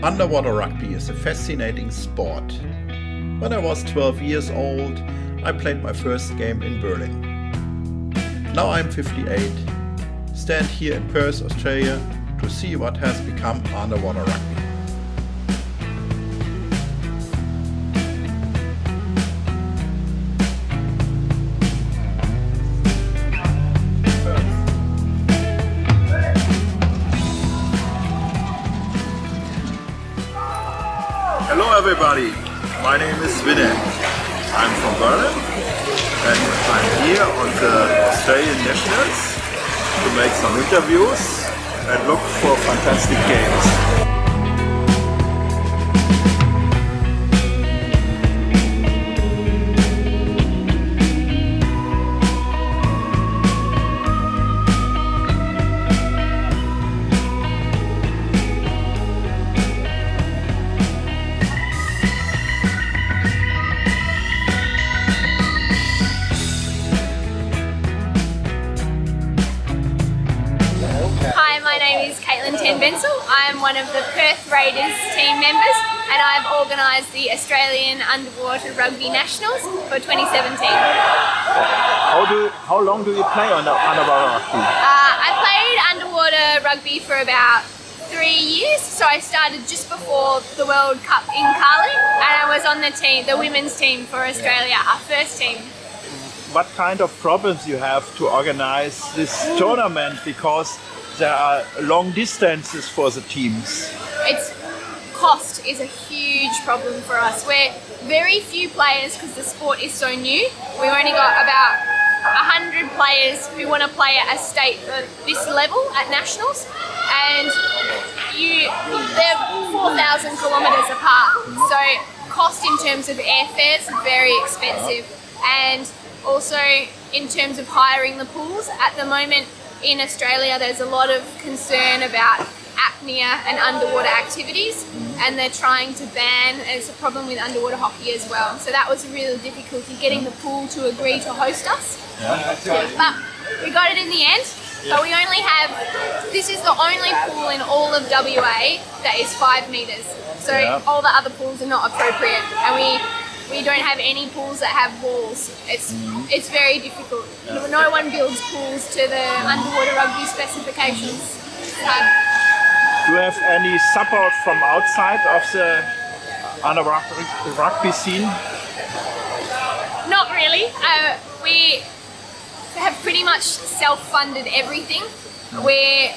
Underwater rugby is a fascinating sport. When I was 12 years old, I played my first game in Berlin. Now I'm 58, stand here in Perth, Australia, to see what has become underwater rugby. Hello everybody, my name is Vinay. I'm from Berlin and I'm here on the Australian Nationals to make some interviews and look for fantastic games. I'm one of the Perth Raiders team members and I've organised the Australian Underwater Rugby Nationals for 2017. How long do you play on underwater rugby? I played underwater rugby for about 3 years, so I started just before the World Cup in Carling and I was on the team, the women's team for Australia, our first team. What kind of problems you have to organise this tournament, because there are long distances for the teams? Cost is a huge problem for us. We're very few players because the sport is so new. We've only got about 100 players who want to play at a state at this level at nationals, and they're 4,000 kilometres apart. So cost in terms of airfares is very expensive, and also in terms of hiring the pools. At the moment in Australia there's a lot of concern about apnea and underwater activities, and they're trying to ban, and it's a problem with underwater hockey as well. So that was a real difficulty, getting the pool to agree to host us. But we got it in the end. But we only have, this is the only pool in all of WA that is 5 metres. So all the other pools are not appropriate, and we don't have any pools that have walls. It's very difficult. No one builds pools to the underwater rugby specifications. Do you have any support from outside of the underwater rugby scene? Not really. We have pretty much self-funded everything. We're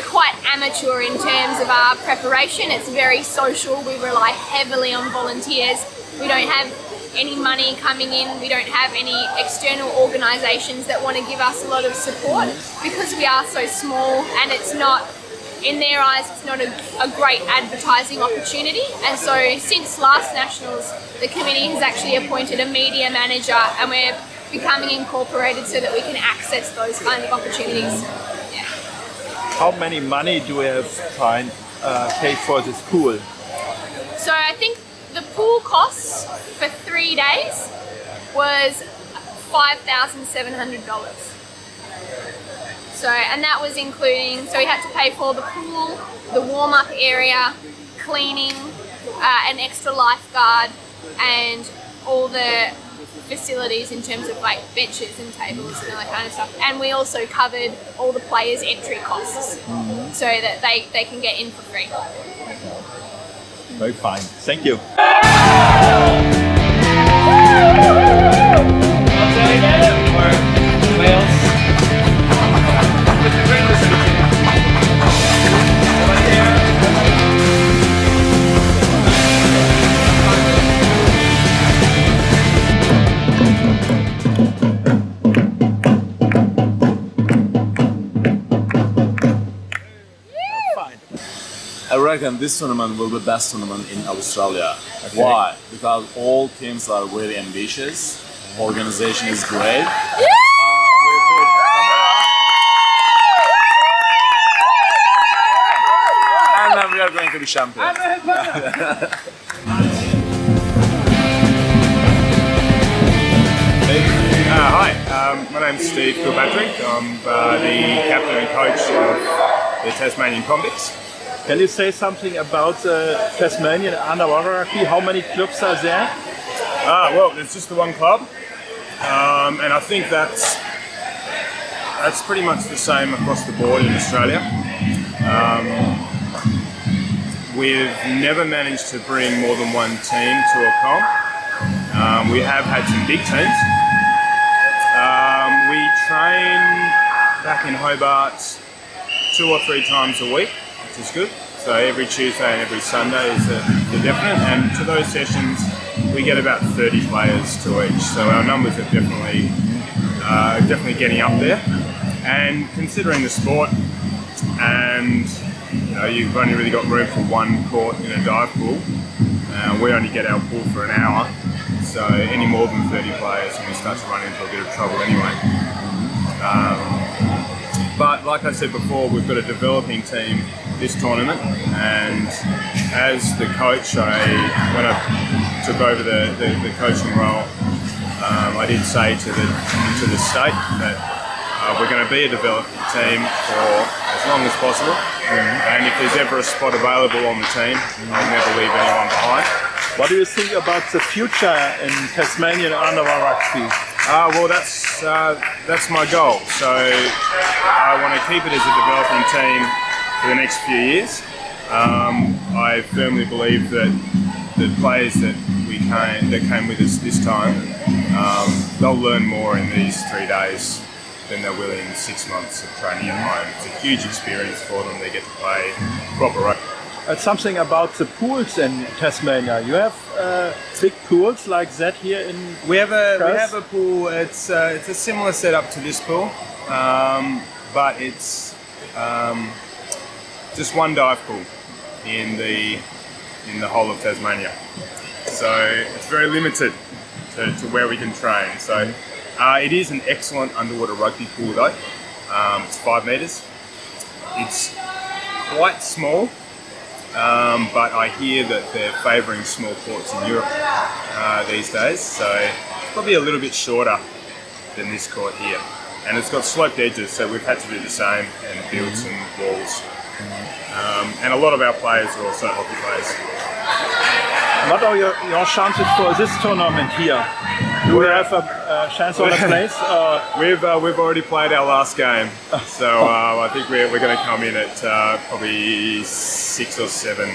quite amateur in terms of our preparation. It's very social. We rely heavily on volunteers. We don't have any money coming in. We don't have any external organisations that want to give us a lot of support, because we are so small, and it's not, in their eyes, it's not a great advertising opportunity. And so since last Nationals, the committee has actually appointed a media manager, and we're becoming incorporated so that we can access those kind of opportunities. Yeah. How many money do we have pay for this pool? So I think the pool costs for 3 days was $5,700. So, and that was including, so we had to pay for the pool, the warm-up area, cleaning, an extra lifeguard, and all the facilities in terms of like benches and tables and all that kind of stuff. And we also covered all the players' entry costs, so that they can get in for free. Very fine. Thank you. I reckon this tournament will be the best tournament in Australia. Okay. Why? Because all teams are very ambitious, organization is great. And then we are going to be champions. Hi, my name's Steve Kilpatrick. I'm the captain and coach of the Tasmanian Convicts. Can you say something about Tasmanian underwater rugby? How many clubs are there? Well, there's just the one club, and I think that's pretty much the same across the board in Australia. We've never managed to bring more than one team to a comp. We have had some big teams. We train back in Hobart 2 or 3 times a week, which is good. So every Tuesday and every Sunday is the definite, and to those sessions we get about 30 players to each. So our numbers are definitely getting up there. And considering the sport, and you've only really got room for one court in a dive pool. We only get our pool for an hour, so any more than 30 players and we start to run into a bit of trouble anyway. But like I said before, we've got a developing team this tournament, and as the coach, when I took over the coaching role, I did say to the state that we're going to be a developing team for as long as possible, and if there's ever a spot available on the team, I'll never leave anyone behind. What do you think about the future in Tasmanian underwater rugby? Well, that's my goal. So I want to keep it as a developing team for the next few years. I firmly believe that the players that came with us this time, they'll learn more in these 3 days than they will in 6 months of training at home. It's a huge experience for them. They get to play proper rugby. Something about the pools in Tasmania. You have big pools like that here in. We have a pool. It's a similar setup to this pool, but it's just one dive pool in the whole of Tasmania. So it's very limited to where we can train. So it is an excellent underwater rugby pool though. It's 5 metres. It's quite small. But I hear that they're favouring small ports in Europe these days, so it's probably a little bit shorter than this court here. And it's got sloped edges, so we've had to do the same and build some walls. And a lot of our players are also hockey players. What are your chances for this tournament here? Do we have a chance on a place? We've already played our last game, so I think we're going to come in at probably 6 or 7.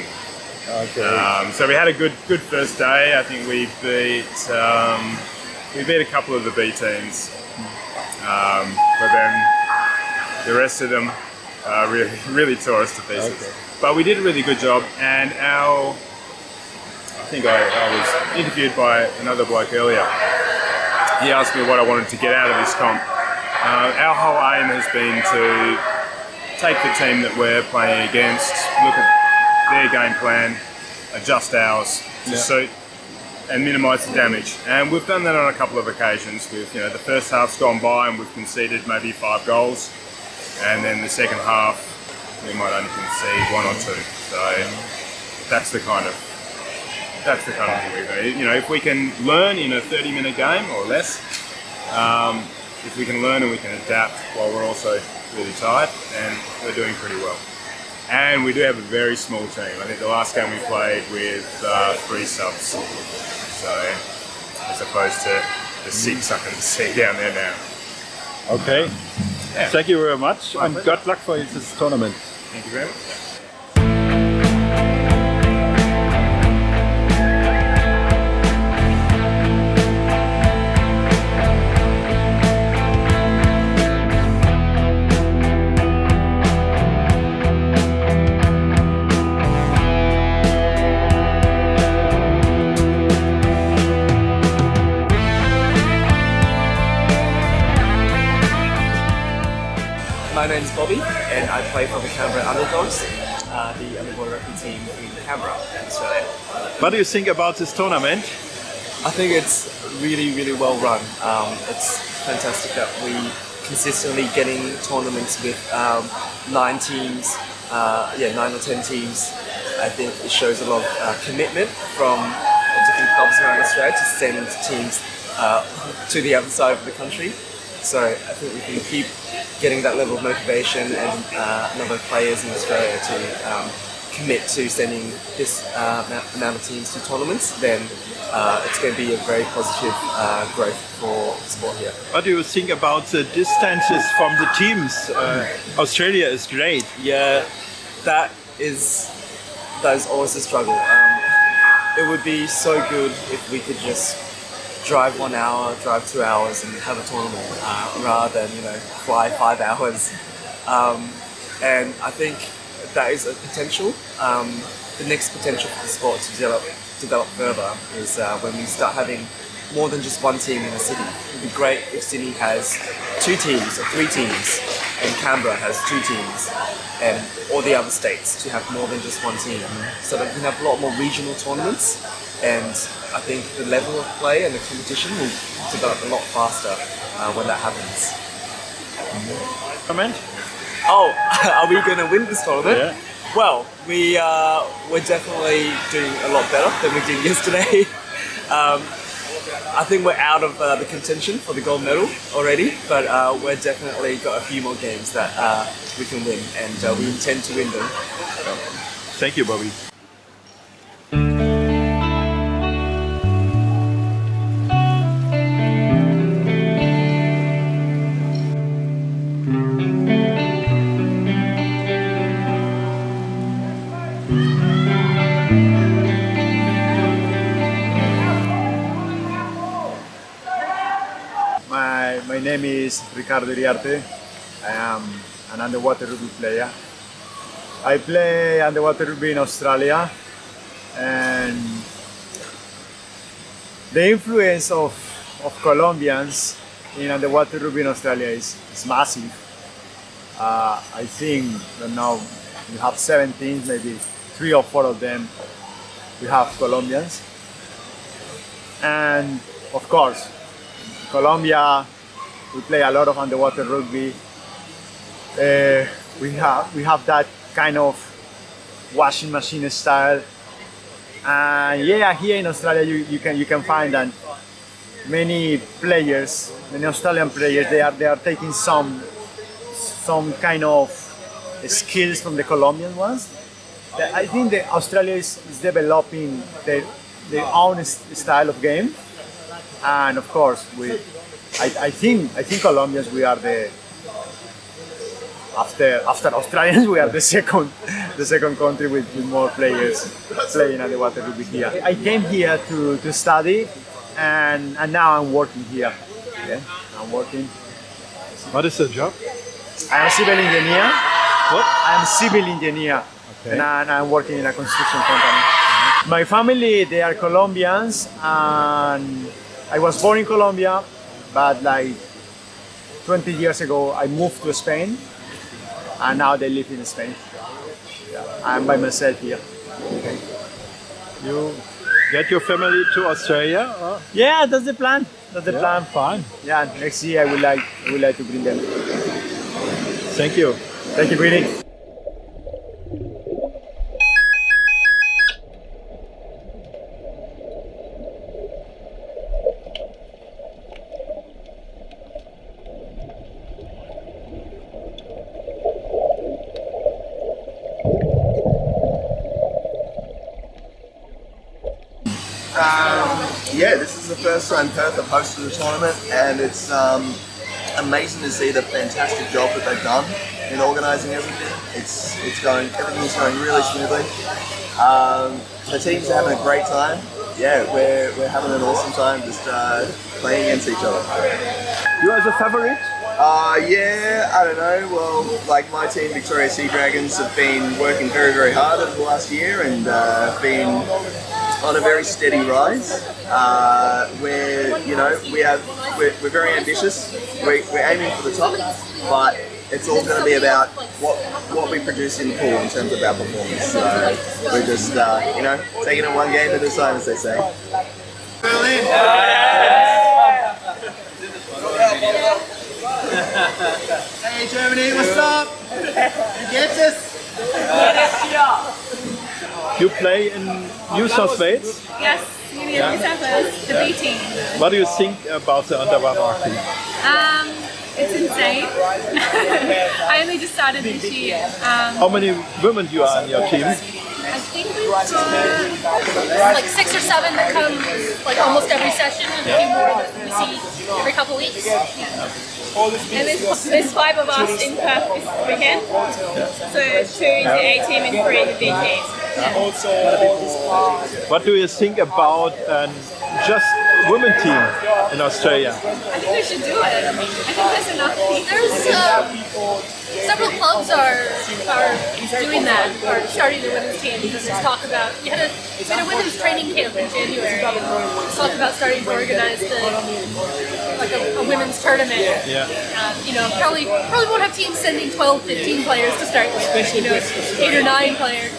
Okay. So we had a good first day. I think we beat a couple of the B teams, but then the rest of them really tore us to pieces. Okay. But we did a really good job, and I think I was interviewed by another bloke earlier. He asked me what I wanted to get out of this comp. Our whole aim has been to take the team that we're playing against, look at their game plan, adjust ours to suit and minimise the damage. And we've done that on a couple of occasions. The first half's gone by and we've conceded maybe 5 goals, and then the second half we might only concede 1 or 2. So that's the kind of thing we do. If we can learn in a 30-minute game or less, if we can learn and we can adapt while we're also really tired, and we're doing pretty well. And we do have a very small team. I think the last game we played with 3 subs, so as opposed to the 6 I can see down there now. Okay. Yeah. Thank you very much, and good luck for this tournament. Thank you very much. My name is Bobby, and I play for the Canberra Underdogs, the underwater rugby team in Canberra, Australia. What do you think about this tournament? I think it's really, really well run. It's fantastic that we consistently getting tournaments with 9 teams, 9 or 10 teams. I think it shows a lot of commitment from different clubs around Australia to send teams to the other side of the country. So I think we can keep getting that level of motivation and number of players in Australia to commit to sending this amount of teams to tournaments, then it's going to be a very positive growth for the sport here. What do you think about the distances from the teams? Australia is great. Yeah, that is always a struggle. It would be so good if we could just drive 1 hour, drive 2 hours, and have a tournament rather than fly 5 hours. And I think that is a potential. The next potential for the sport to develop further is when we start having more than just one team in a city. It would be great if Sydney has 2 teams or 3 teams, and Canberra has 2 teams, and all the other states to have more than just one team, so that we can have a lot more regional tournaments. And I think the level of play and the competition will develop a lot faster when that happens. Comment? Oh, are we going to win this tournament? Yeah. Well, we're definitely doing a lot better than we did yesterday. I think we're out of the contention for the gold medal already, but we're definitely got a few more games that we can win, and we intend to win them. Thank you, Bobby. My name is Ricardo Iriarte. I am an underwater rugby player. I play underwater rugby in Australia, and the influence of Colombians in underwater rugby in Australia is massive. I think that now we have 7 teams, maybe 3 or 4 of them we have Colombians. And of course, Colombia, we play a lot of underwater rugby. We have that kind of washing machine style. And yeah, here in Australia you can find that many players, many Australian players, they are taking some kind of skills from the Colombian ones. I think that Australia is developing their own style of game. And of course, I think Colombians, we are after Australians, we are the second country with more players playing underwater rugby here. I came here to study, and now I'm working here. Yeah, I'm working. What is the job? I'm a civil engineer. What? I'm a civil engineer, Okay. and I'm working in a construction company. My family, they are Colombians, and I was born in Colombia, but like 20 years ago I moved to Spain, and now they live in Spain. Yeah, I'm by myself here. You get your family to Australia? Or? Yeah, that's the plan. That's the plan. Fine. Yeah, next year I would like to bring them. Thank you. Thank you, Greedy. Yeah, this is the first time Perth have hosted a tournament, and it's amazing to see the fantastic job that they've done in organising everything. Everything's going really smoothly. The teams are having a great time. Yeah, we're having an awesome time just playing against each other. You as a favorite? Yeah, I don't know. Well, like my team, Victoria Sea Dragons, have been working very, very hard over the last year and been on a very steady rise. We're very ambitious. We're aiming for the top, but it's all going to be about what we produce in the pool in terms of our performance. So we're just taking it one game at a time, as they say. Berlin. Hey Germany, what's up? You get this? You play in New South Wales? Yes, New South Wales, the B team. What do you think about the underwater rugby? It's insane. I only just started this year. How many women you are on your team? like 6 or 7 that come like almost every session, and a few more that we see every couple of weeks. And there's 5 of us in Perth this weekend. So 2 is the A team and 3 the B team. What do you think about just women team in Australia? I think we should do it. I think there's enough. There's several clubs are doing that, or starting the women's team, because there's talk about, we had a women's training camp in January. There's talk about starting to organize a women's tournament. Yeah. You know, probably won't have teams sending 12, 15 players to start with, 8 or 9 player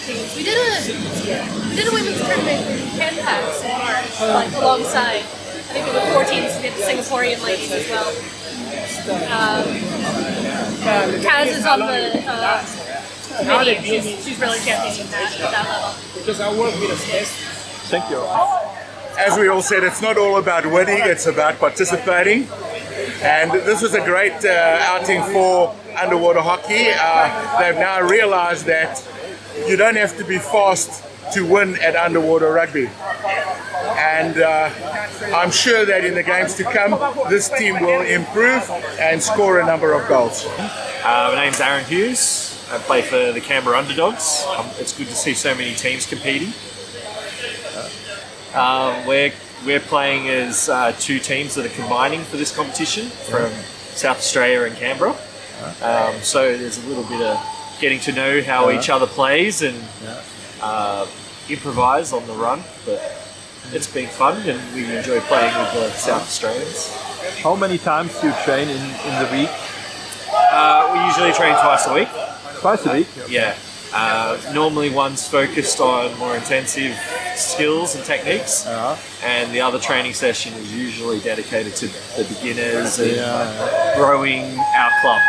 teams. We did a women's tournament in Canpax in March, like alongside. I think there were 4 teams. We had the Singaporean ladies as well. Kaz is on the committee. She's really championing that at that level. Thank you. As we all said, it's not all about winning, it's about participating. And this was a great outing for underwater hockey. They've now realized that you don't have to be fast to win at underwater rugby. And I'm sure that in the games to come, this team will improve and score a number of goals. My name's Aaron Hughes. I play for the Canberra Underdogs. It's good to see so many teams competing. We're playing as 2 teams that are combining for this competition from South Australia and Canberra. So there's a little bit of getting to know how each other plays and improvise on the run. But it's been fun and we enjoy playing with the South Australians. How many times do you train in the week? We usually train twice a week. Twice a week? Yeah. Normally one's focused on more intensive skills and techniques, and the other training session is usually dedicated to the beginners and growing our club.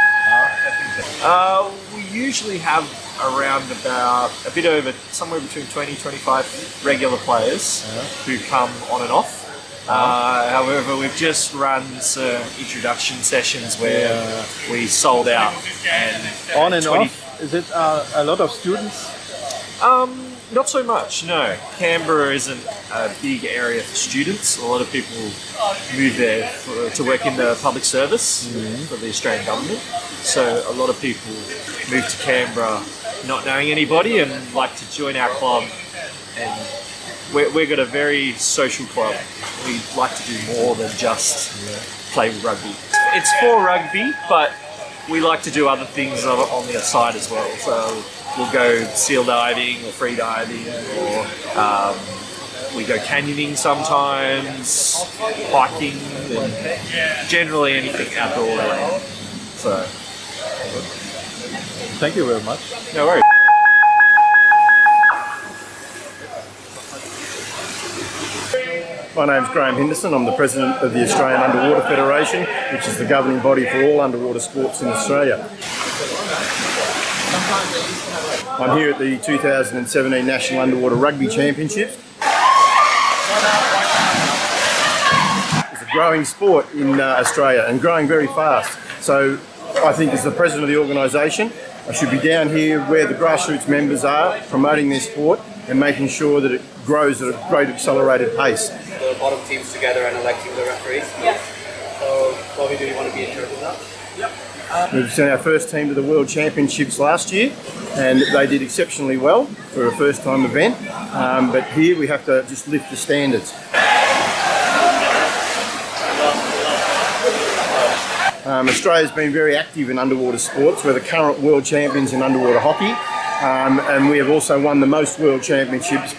We usually have around about a bit over, somewhere between 20-25 regular players who come on and off. However, we've just run some introduction sessions where we sold out. And on and off? Is it a lot of students? Not so much, no. Canberra isn't a big area for students. A lot of people move there to work in the public service for the Australian government. So a lot of people move to Canberra not knowing anybody and like to join our club. And we've got a very social club. We like to do more than just play rugby. It's for rugby, but we like to do other things on the side as well. So we'll go seal diving or free diving, or we go canyoning sometimes, hiking, and generally anything outdoor related. So, thank you very much. No worries. My name's Graham Henderson. I'm the President of the Australian Underwater Federation, which is the governing body for all underwater sports in Australia. I'm here at the 2017 National Underwater Rugby Championships. It's a growing sport in Australia and growing very fast. So I think as the President of the organisation, I should be down here where the grassroots members are, promoting their sport and making sure that it grows at a great accelerated pace. The bottom teams together and electing the referees. Yes. So, Bobby, do you want to be in charge of that? Yep. We've sent our first team to the World Championships last year and they did exceptionally well for a first time event, but here we have to just lift the standards. Australia's been very active in underwater sports. We're the current world champions in underwater hockey. And we have also won the most world championships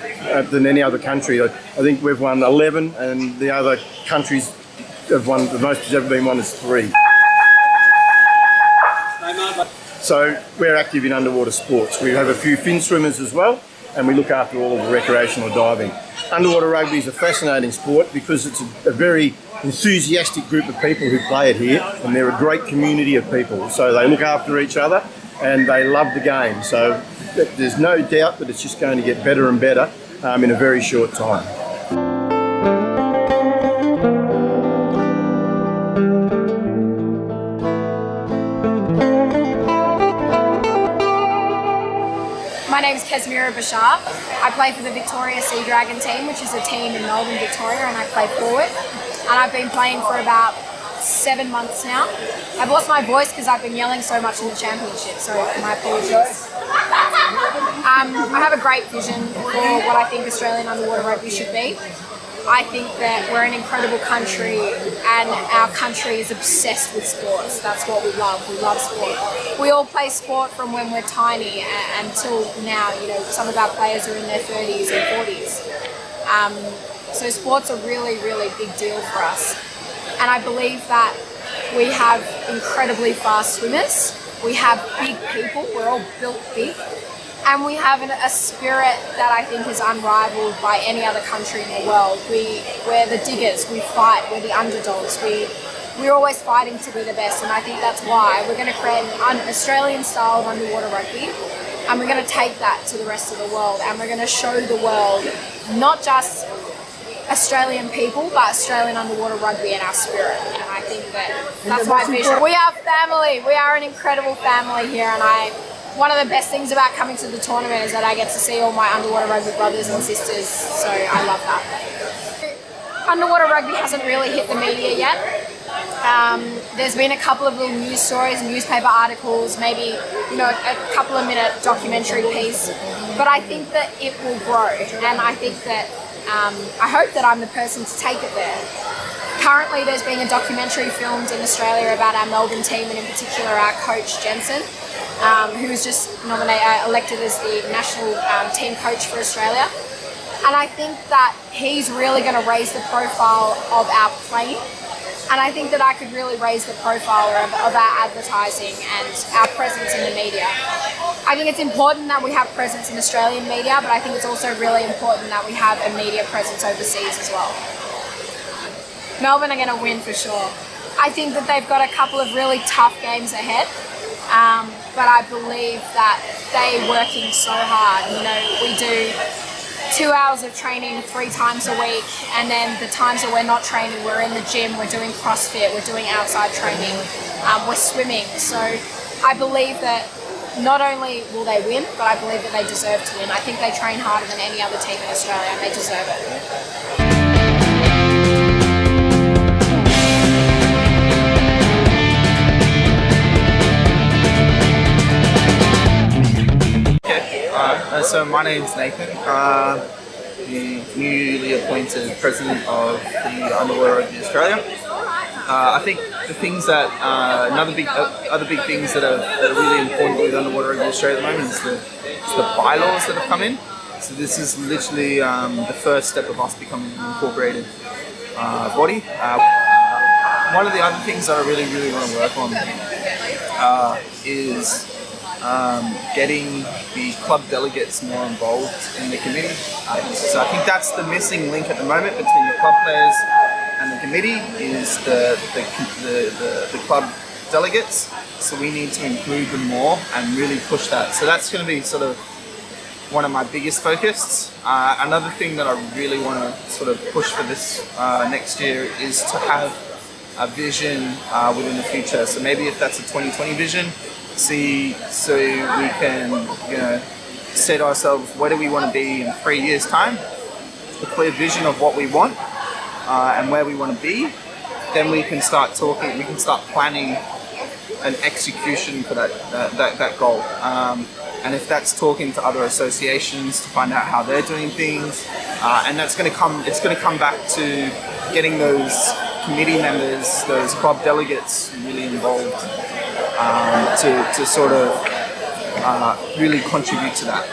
than any other country. I think we've won 11 and the other countries have won, the most has ever been won is 3. So we're active in underwater sports. We have a few fin swimmers as well, and we look after all of the recreational diving. Underwater rugby is a fascinating sport because it's a very enthusiastic group of people who play it here, and they're a great community of people. So they look after each other and they love the game. So there's no doubt that it's just going to get better and better in a very short time. name's Kesmira Bashar. I play for the Victoria Sea Dragon team, which is a team in Melbourne, Victoria, and I play forward. And I've been playing for about 7 months now. I've lost my voice because I've been yelling so much in the championship, so my apologies. I have a great vision for what I think Australian underwater rugby should be. I think that we're an incredible country and our country is obsessed with sports. That's what we love. We love sport. We all play sport from when we're tiny until now. You know, some of our players are in their 30s and 40s. So sport's a really, really big deal for us. And I believe that we have incredibly fast swimmers. We have big people. We're all built big. And we have a spirit that I think is unrivaled by any other country in the world. We're the diggers, we fight, we're the underdogs, we're always fighting to be the best, and I think that's why we're going to create an Australian style of underwater rugby, and we're going to take that to the rest of the world, and we're going to show the world not just Australian people, but Australian underwater rugby and our spirit. And I think that's my vision. We are family, we are an incredible family here, and one of the best things about coming to the tournament is that I get to see all my underwater rugby brothers and sisters, so I love that. Underwater rugby hasn't really hit the media yet. There's been a couple of little news stories, newspaper articles, maybe a couple of minute documentary piece, but I think that it will grow, and I think that I hope that I'm the person to take it there. Currently there's been a documentary filmed in Australia about our Melbourne team, and in particular our coach Jensen, who was just elected as the national team coach for Australia. And I think that he's really going to raise the profile of our playing. And I think that I could really raise the profile of our advertising and our presence in the media. I think it's important that we have presence in Australian media, but I think it's also really important that we have a media presence overseas as well. Melbourne are going to win for sure. I think that they've got a couple of really tough games ahead. But I believe that they're working so hard. We do 2 hours of training 3 times a week, and then the times that we're not training, we're in the gym, we're doing CrossFit, we're doing outside training, we're swimming. So I believe that not only will they win, but I believe that they deserve to win. I think they train harder than any other team in Australia, and they deserve it. So my name's Nathan, the newly appointed president of the Underwater Rugby Australia. I think the things that other big things that are really important with Underwater Rugby Australia at the moment is the bylaws that have come in. So this is literally the first step of us becoming an incorporated body. One of the other things that I really want to work on is getting the club delegates more involved in the committee. So I think that's the missing link at the moment between the club players and the committee is the club delegates. So we need to include them more and really push that. So that's going to be sort of one of my biggest focus. Another thing that I really want to sort of push for this next year is to have a vision within the future. So maybe if that's a 2020 vision, so we can say to ourselves, where do we want to be in 3 years' time? A clear vision of what we want and where we want to be. Then we can start talking. We can start planning an execution for that goal. And if that's talking to other associations to find out how they're doing things, and that's going to come. It's going to come back to getting those committee members, those club delegates, really involved to sort of really contribute to that.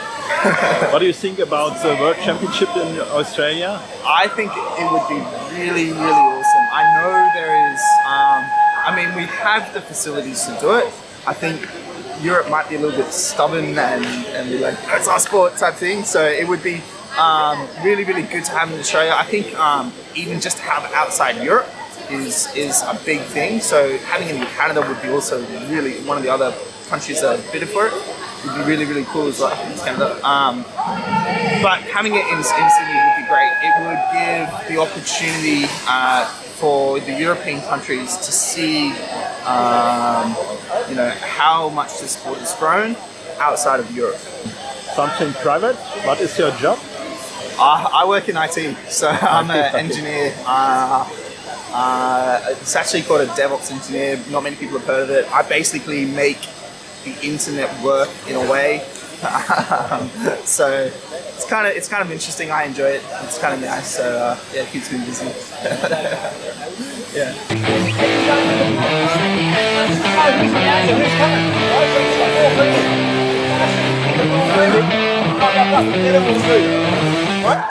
What do you think about the World Championship in Australia? I think it would be really awesome. I know there is. We have the facilities to do it. I think Europe might be a little bit stubborn and be like, it's our sport type thing. So it would be really good to have in Australia. I think even just to have outside Europe is a big thing. So having it in Canada would be also really one of the other countries that are bidded for it. Would be really cool as well. Canada. But having it in Sydney would be great. It would give the opportunity for the European countries to see how much the sport has grown outside of Europe. something private? What is your job? I work in IT, so I'm an engineer. It's actually called a DevOps engineer. Not many people have heard of it. I basically make the internet work in a way. So it's kind of interesting. I enjoy it. It's kind of nice. So yeah, it keeps me busy. Yeah.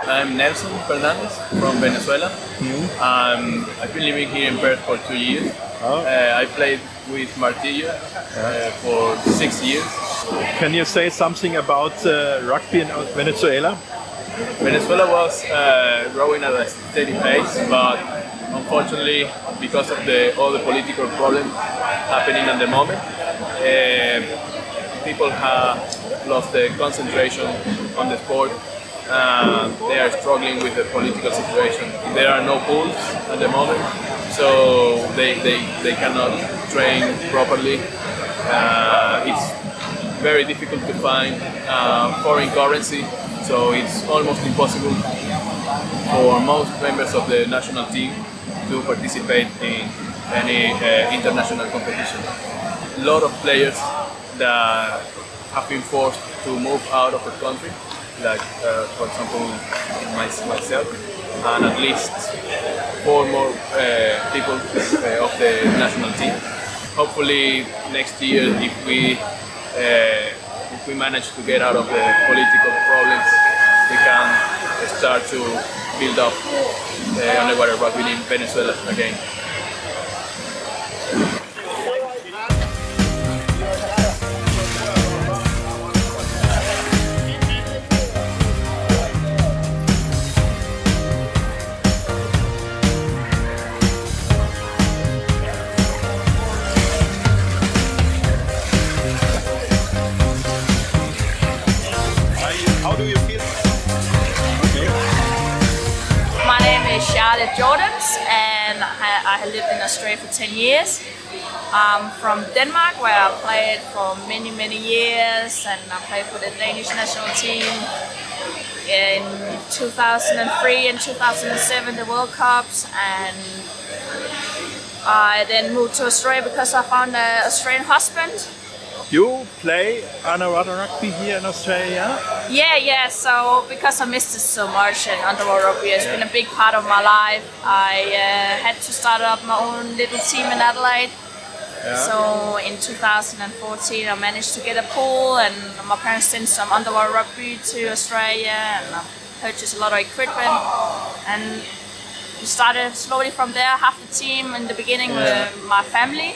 I'm Nelson Fernandez from Venezuela. I've been living here in Perth for 2 years. I played with Martillo for 6 years. Can you say something about rugby in Venezuela? Venezuela was growing at a steady pace, but unfortunately, because of all the political problems happening at the moment, people have lost the concentration on the sport. They are struggling with the political situation. There are no pools at the moment, so they cannot train properly. It's very difficult to find foreign currency, so it's almost impossible for most members of the national team to participate in any international competition. A lot of players that have been forced to move out of the country, like for example myself, and at least 4 more people of the national team. Hopefully next year, if we manage to get out of the political problems, we can start to build up underwater rugby in Venezuela again. How do you feel? My name is Charlotte Jordans, and I have lived in Australia for 10 years. I'm from Denmark, where I played for many years, and I played for the Danish national team in 2003 and 2007, the World Cups, and I then moved to Australia because I found an Australian husband. You play underwater rugby here in Australia? Yeah. So because I missed it so much, and underwater rugby has been a big part of my life, I had to start up my own little team in Adelaide. So in 2014, I managed to get a pool, and my parents sent some underwater rugby to Australia, and I purchased a lot of equipment, and we started slowly from there. Half the team in the beginning were my family.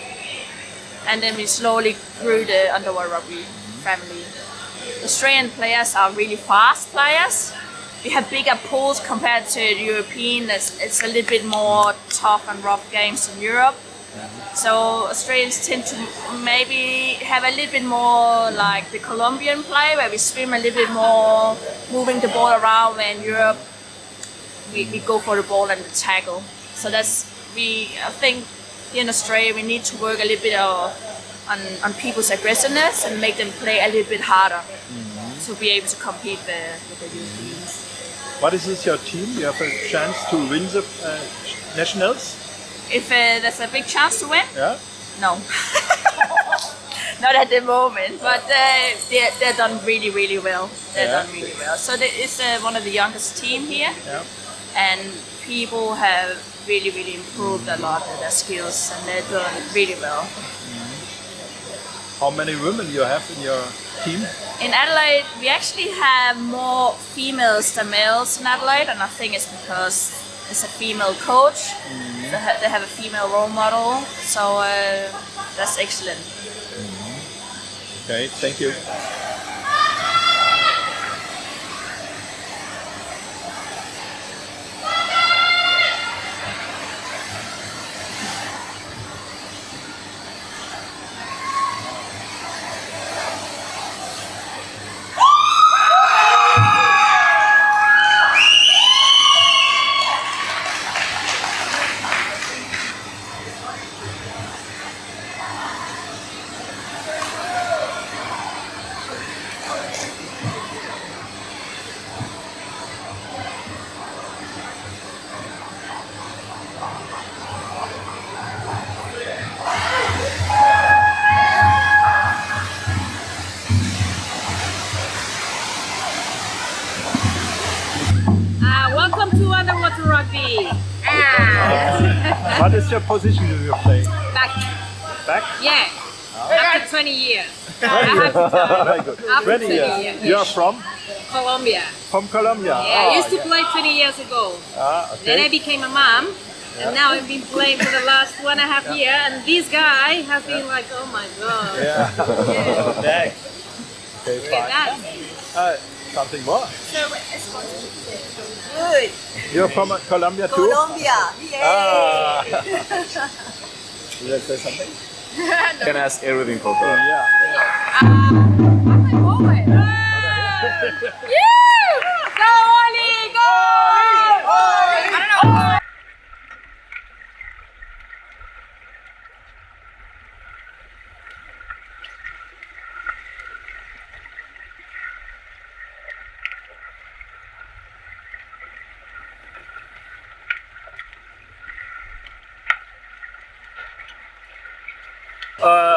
And then we slowly grew the underwater rugby family. Australian players are really fast players. We have bigger pools compared to the European. It's a little bit more tough and rough games in Europe. So Australians tend to maybe have a little bit more like the Colombian play, where we swim a little bit more, moving the ball around, where in Europe we go for the ball and the tackle. So I think here in Australia, we need to work a little bit on people's aggressiveness and make them play a little bit harder to be able to compete with the Europeans. What is your team? You have a chance to win the nationals? If there's a big chance to win? Yeah. No. Not at the moment, but they're done really well. They're done really well. So it's one of the youngest team here, and people have really improved a lot of their skills, and they're doing really well. How many women you have in your team? In Adelaide, we actually have more females than males in Adelaide, and I think it's because it's a female coach. They have a female role model, so that's excellent. Okay, thank you. underwater rugby. What is your position do you play? Back. Back? Yeah. After 20 years. 20 years. Very good. After 20 years. You are from? Colombia. From Colombia? Yeah, I used to play 20 years ago. Okay. Then I became a mom. And now I've been playing for the last 1.5 years, and this guy has been like, oh my god. Yeah. Thanks. Okay, Look at that. fine. Something more? Good. You're from Colombia too? Colombia. Ah. Yay. Did I say something? You can ask everything, Coco. Yeah. Go, Oli! Go! I don't know.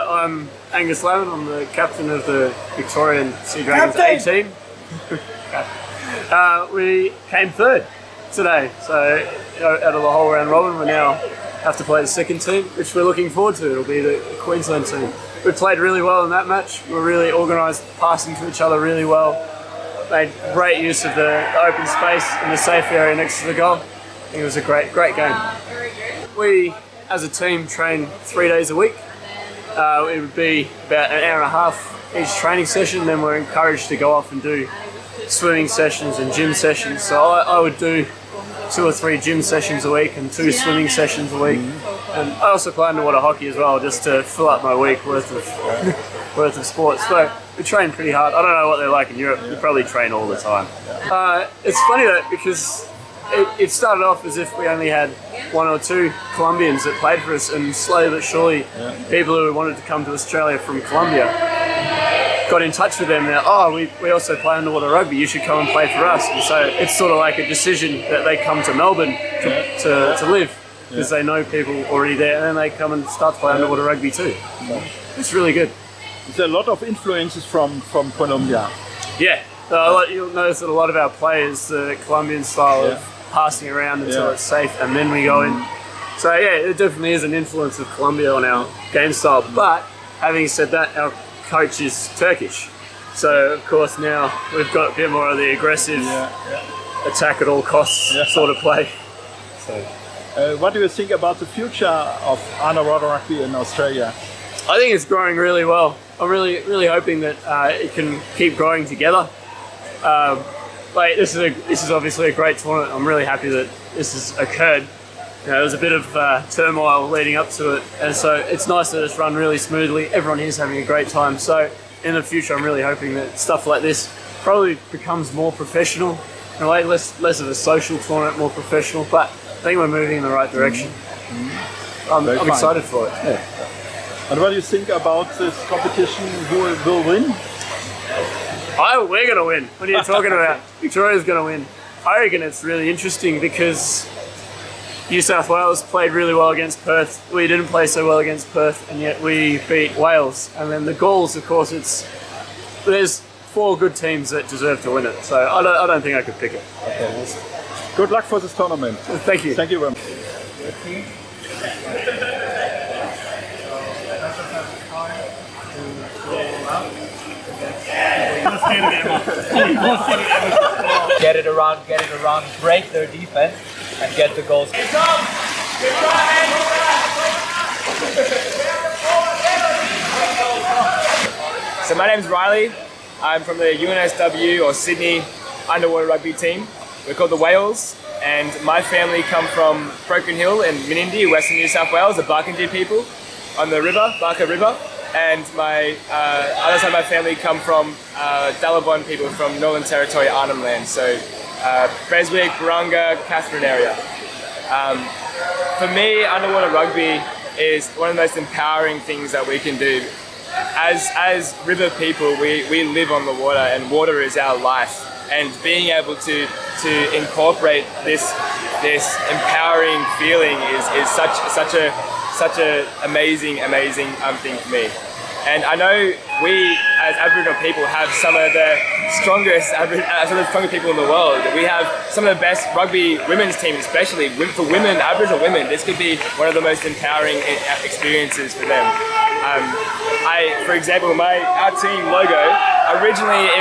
I'm Angus Lavin. I'm the captain of the Victorian Sea Dragons A team. We came third today, so out of the whole round robin, we now have to play the second team, which we're looking forward to. It'll be the Queensland team. We played really well in that match. We were really organised, passing to each other really well. Made great use of the open space in the safe area next to the goal. I think it was a great game. We, as a team, train 3 days a week. It would be about an hour and a half each training session, then we're encouraged to go off and do swimming sessions and gym sessions. So I would do 2 or 3 gym sessions a week and 2 swimming sessions a week. And I also play underwater hockey as well, just to fill up my week worth of sports. So we train pretty hard. I don't know what they're like in Europe. We probably train all the time. It's funny though, because it started off as if we only had 1 or 2 Colombians that played for us, and slowly but surely people who wanted to come to Australia from Colombia got in touch with them. Now, we also play underwater rugby, you should come and play for us. And so it's sort of like a decision that they come to Melbourne to live, because they know people already there, and then they come and start to play underwater rugby too. So it's really good. There's a lot of influences from Colombia. Yeah, you'll notice that a lot of our players, the Colombian style of passing around until it's safe and then we go in. So yeah, it definitely is an influence of Colombia on our game style. But having said that, our coach is Turkish. So of course now we've got a bit more of the aggressive attack at all costs sort of play. So, what do you think about the future of underwater rugby in Australia? I think it's growing really well. I'm really hoping that it can keep growing together. This is obviously a great tournament. I'm really happy that this has occurred. There was a bit of turmoil leading up to it, and so it's nice that it's run really smoothly. Everyone here's having a great time. So in the future, I'm really hoping that stuff like this probably becomes more professional. In a way, less of a social tournament, more professional. But I think we're moving in the right direction. I'm excited for it. Yeah. And what do you think about this competition? Who will win? We're going to win. What are you talking about? Victoria's going to win. I reckon it's really interesting because New South Wales played really well against Perth. We didn't play so well against Perth, and yet we beat Wales. And then the Gauls, of course, there's 4 good teams that deserve to win it. So I don't think I could pick it. Okay. Good luck for this tournament. Thank you. Thank you very much. Get it around, break their defense, and get the goals. So my name's Riley. I'm from the UNSW or Sydney underwater rugby team. We're called the Whales, and my family come from Broken Hill in Menindee, Western New South Wales, the Barkindji people on the river, Barker River. And my other side of my family come from Dalabon people from Northern Territory, Arnhem Land. So Beswick, Barunga, Katherine area. For me, underwater rugby is one of the most empowering things that we can do. As river people, we live on the water, and water is our life. And being able to incorporate this empowering feeling is such a amazing thing for me. And I know we as Aboriginal people, have some of the strongest people in the world. We have some of the best rugby women's teams, especially for women, Aboriginal women. This could be one of the most empowering experiences for them. For example, our team logo, originally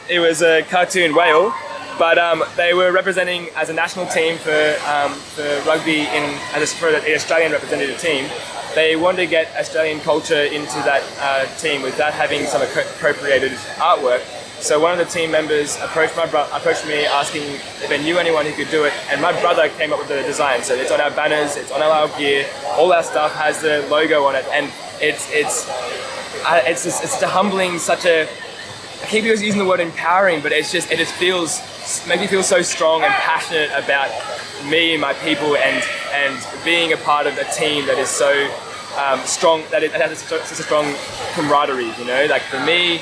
it was a cartoon whale, but they were representing as a national team for rugby for the Australian representative team. They wanted to get Australian culture into that team without having some appropriated artwork. So one of the team members approached me asking if they knew anyone who could do it, and my brother came up with the design. So it's on our banners, it's on our gear, all our stuff has the logo on it, and it's just a humbling, I keep using the word empowering, but it just makes me feel so strong and passionate about me and my people, and being a part of a team that is so strong, that it has such a strong camaraderie. Like for me,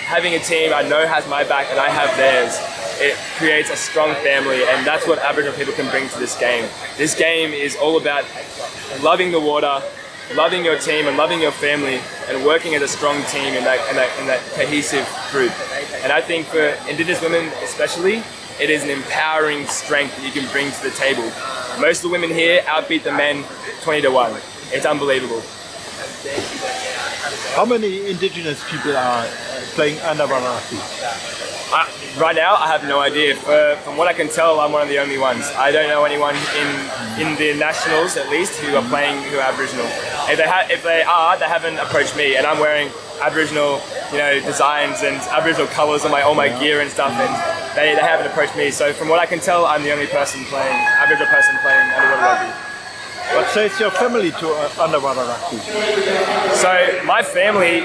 having a team I know has my back and I have theirs, it creates a strong family, and that's what Aboriginal people can bring to this game. This game is all about loving the water, loving your team and loving your family, and working as a strong team in that cohesive group. And I think for Indigenous women especially, it is an empowering strength that you can bring to the table. Most of the women here outbeat the men 20-1. It's unbelievable. How many Indigenous people are playing underwater rugby? Right now, I have no idea. From what I can tell, I'm one of the only ones. I don't know anyone in the nationals, at least, who are Aboriginal. If they are, they haven't approached me, and I'm wearing Aboriginal, designs and Aboriginal colours on all my gear and stuff, and they haven't approached me. So from what I can tell, I'm the only Aboriginal person playing underwater rugby. What says your family to underwater rugby? So my family,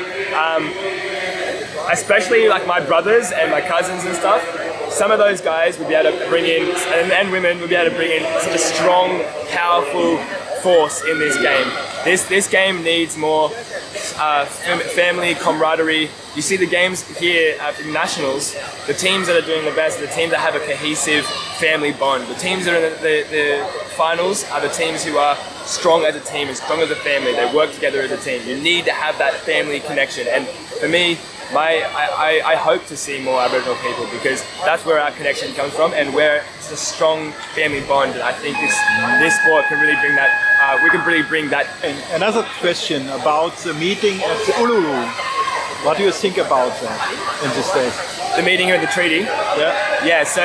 especially like my brothers and my cousins and stuff, some of those guys would be able to bring in, and women would be able to bring in such a strong, powerful force in this game. This game needs more family camaraderie. You see the games here at the Nationals, the teams that are doing the best are the teams that have a cohesive family bond. The teams that are in the finals are the teams who are strong as a team and strong as a family. They work together as a team. You need to have that family connection. And for me, I hope to see more Aboriginal people, because that's where our connection comes from, and where it's a strong family bond. And I think this sport can really bring that. We can really bring that. And another question about the meeting at the Uluru. What do you think about that in this day? The meeting of the treaty. Yeah. So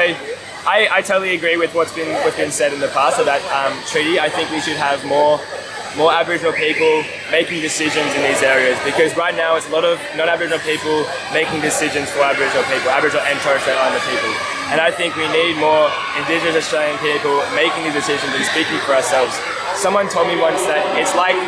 I totally agree with what's been said in the past of that treaty. I think we should have more Aboriginal people making decisions in these areas, because right now it's a lot of non-Aboriginal people making decisions for Aboriginal people, Aboriginal and Torres Strait Islander people. And I think we need more Indigenous Australian people making these decisions and speaking for ourselves. Someone told me once that it's like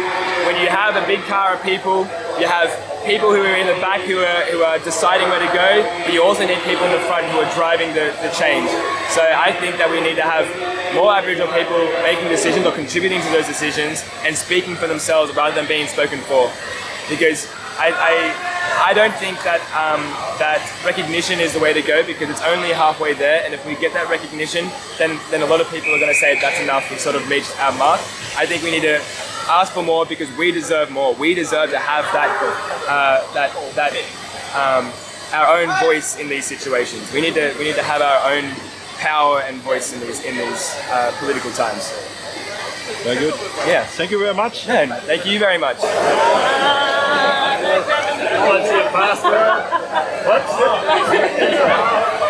when you have a big car of people, you have people who are in the back who are deciding where to go, but you also need people in the front who are driving the change. So I think that we need to have more Aboriginal people making decisions or contributing to those decisions and speaking for themselves rather than being spoken for. Because I don't think that that recognition is the way to go, because it's only halfway there, and if we get that recognition, then a lot of people are going to say that's enough, we've sort of reached our mark. I think we need to ask for more, because we deserve more. We deserve to have our own voice in these situations. We need to have our own power and voice in these political times. Very good. Yeah. Thank you very much. No, thank you very much. What's your password? What's it?